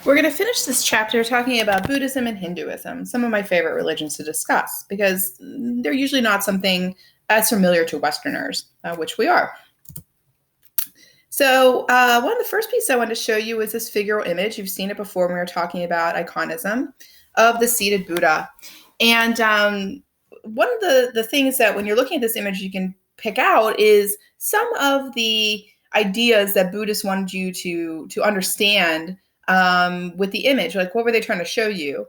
We're going to finish this chapter talking about Buddhism and Hinduism, some of my favorite religions to discuss, because they're usually not something as familiar to Westerners, which we are. So one of the first pieces I wanted to show you is this figural image. You've seen it before when we were talking about iconism of the seated Buddha. And one of the things that when you're looking at this image you can pick out is some of the ideas that Buddhists wanted you to understand with the image. Like, what were they trying to show you?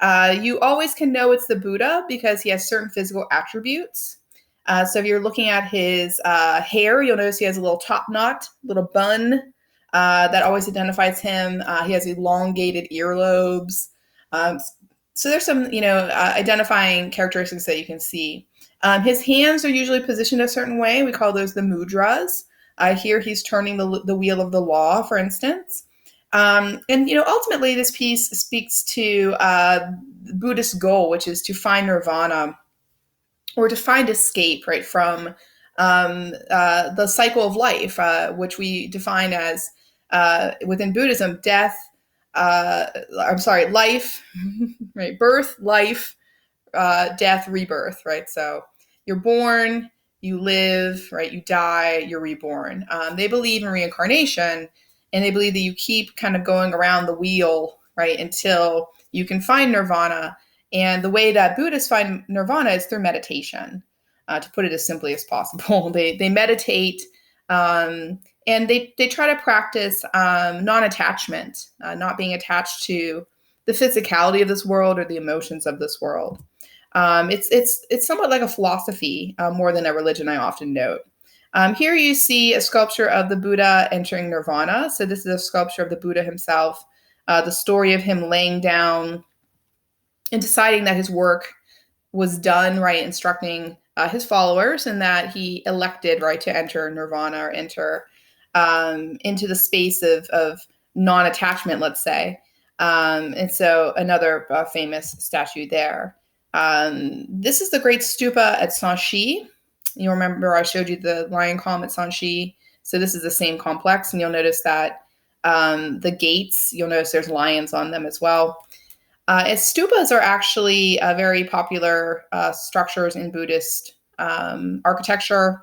You always can know it's the Buddha because he has certain physical attributes. So if you're looking at his hair, you'll notice he has a little top knot, little bun that always identifies him. He has elongated earlobes. So there's some, identifying characteristics that you can see. His hands are usually positioned a certain way. We call those the mudras. Here he's turning the wheel of the law, for instance. Ultimately this piece speaks to the Buddhist goal, which is to find nirvana, or to find escape, right, from the cycle of life, which we define as, within Buddhism, life, right, birth, life, death, rebirth, right? So you're born, you live, right, you die, you're reborn. They believe in reincarnation, and they believe that you keep kind of going around the wheel, right, until you can find nirvana. And the way that Buddhists find nirvana is through meditation, to put it as simply as possible. They meditate, and they try to practice non-attachment, not being attached to the physicality of this world or the emotions of this world. It's somewhat like a philosophy, more than a religion, I often note. Here you see a sculpture of the Buddha entering nirvana. So this is a sculpture of the Buddha himself, the story of him laying down and deciding that his work was done, right, instructing his followers, and that he elected, right, to enter nirvana, or enter into the space of non-attachment, let's say. And so another famous statue there. This is the great stupa at Sanchi. You remember I showed you the lion column at Sanchi. So this is the same complex, and you'll notice that the gates, you'll notice there's lions on them as well. Stupas are actually very popular structures in Buddhist architecture.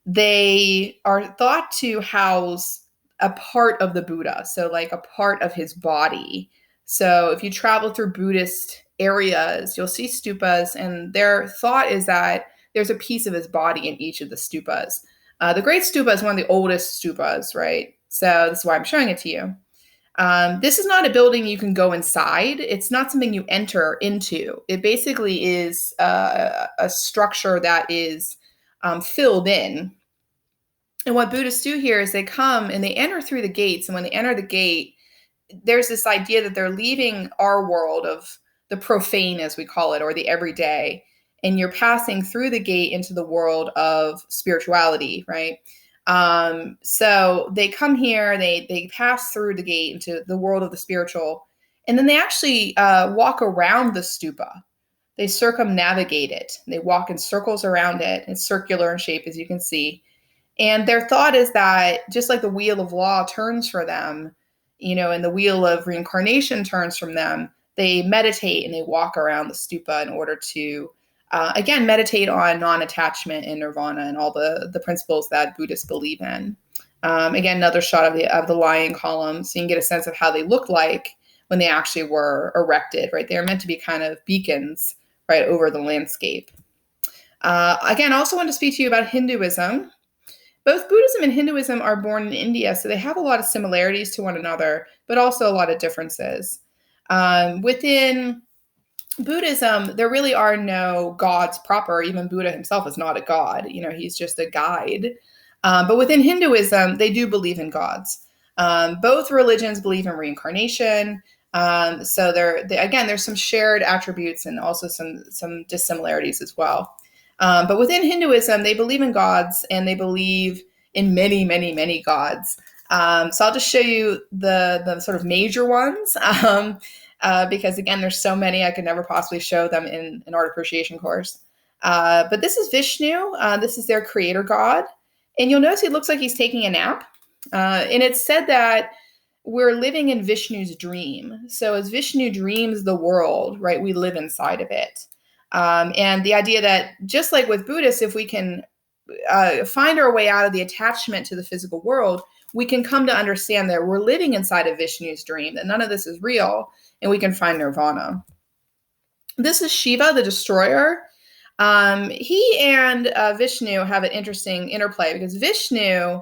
They are thought to house a part of the Buddha, so like a part of his body. So if you travel through Buddhist areas, you'll see stupas, and their thought is that there's a piece of his body in each of the stupas. The Great Stupa is one of the oldest stupas, right? So this is why I'm showing it to you. This is not a building you can go inside. It's not something you enter into. It basically is a structure that is filled in. And what Buddhists do here is they come and they enter through the gates. And when they enter the gate, there's this idea that they're leaving our world of the profane, as we call it, or the everyday. And you're passing through the gate into the world of spirituality, right? So they come here, they pass through the gate into the world of the spiritual, and then they actually walk around the stupa. They circumnavigate it. They walk in circles around it. It's circular in shape, as you can see. And their thought is that just like the wheel of law turns for them, and the wheel of reincarnation turns from them, they meditate and they walk around the stupa in order to again, meditate on non-attachment and nirvana and all the principles that Buddhists believe in. Again, another shot of the lion column, so you can get a sense of how they looked like when they actually were erected, right? They are meant to be kind of beacons, right, over the landscape. Again, I also want to speak to you about Hinduism. Both Buddhism and Hinduism are born in India, so they have a lot of similarities to one another, but also a lot of differences. Within Buddhism, there really are no gods proper. Even Buddha himself is not a god. He's just a guide. But within Hinduism, they do believe in gods. Both religions believe in reincarnation. So again, there's some shared attributes and also some dissimilarities as well. But within Hinduism, they believe in gods, and they believe in many, many, many gods. So I'll just show you the sort of major ones. Because again, there's so many, I could never possibly show them in an art appreciation course. But this is Vishnu. This is their creator god. And you'll notice he looks like he's taking a nap. And it's said that we're living in Vishnu's dream. So as Vishnu dreams the world, right, we live inside of it. And the idea that just like with Buddhists, if we can find our way out of the attachment to the physical world, we can come to understand that we're living inside of Vishnu's dream, that none of this is real, and we can find nirvana. This is Shiva, the destroyer. He and Vishnu have an interesting interplay because Vishnu,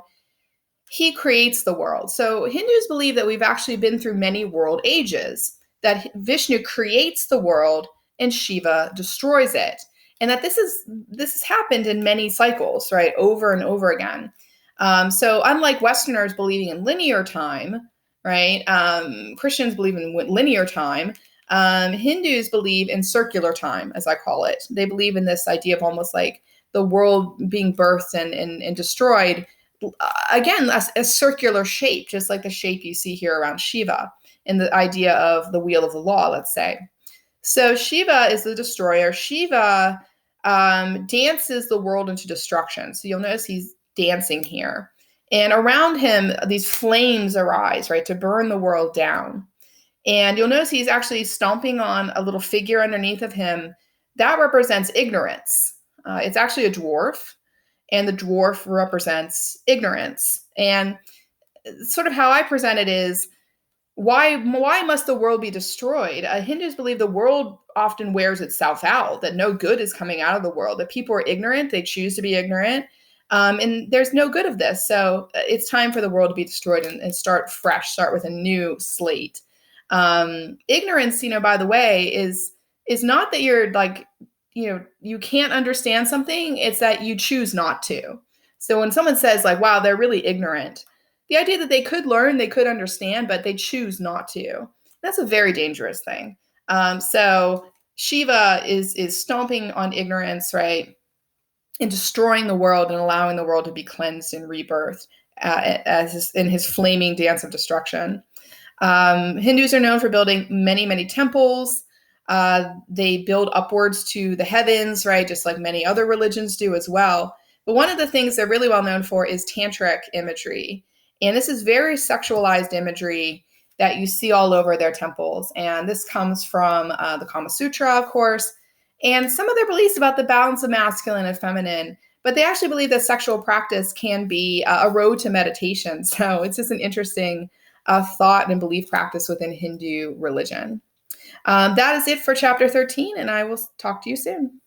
he creates the world. So Hindus believe that we've actually been through many world ages, that Vishnu creates the world and Shiva destroys it. And that this has happened in many cycles, right? Over and over again. So unlike Westerners believing in linear time, right? Christians believe in linear time. Hindus believe in circular time, as I call it. They believe in this idea of almost like the world being birthed and destroyed, again, a circular shape, just like the shape you see here around Shiva, in the idea of the wheel of the law, let's say. So Shiva is the destroyer. Shiva dances the world into destruction. So you'll notice he's dancing here. And around him, these flames arise, right, to burn the world down. And you'll notice he's actually stomping on a little figure underneath of him. That represents ignorance. It's actually a dwarf, and the dwarf represents ignorance. And sort of how I present it is, why must the world be destroyed? Hindus believe the world often wears itself out, that no good is coming out of the world, that people are ignorant, they choose to be ignorant, and there's no good of this. So it's time for the world to be destroyed and start fresh, start with a new slate. Ignorance, by the way, is not that you're like, you can't understand something, it's that you choose not to. So when someone says like, wow, they're really ignorant, the idea that they could learn, they could understand, but they choose not to. That's a very dangerous thing. So Shiva is stomping on ignorance, right, and destroying the world and allowing the world to be cleansed and rebirthed in his flaming dance of destruction. Hindus are known for building many, many temples. They build upwards to the heavens, right, just like many other religions do as well. But one of the things they're really well known for is tantric imagery. And this is very sexualized imagery that you see all over their temples. And this comes from the Kama Sutra, of course, and some of their beliefs about the balance of masculine and feminine. But they actually believe that sexual practice can be a road to meditation. So it's just an interesting thought and belief practice within Hindu religion. That is it for chapter 13, and I will talk to you soon.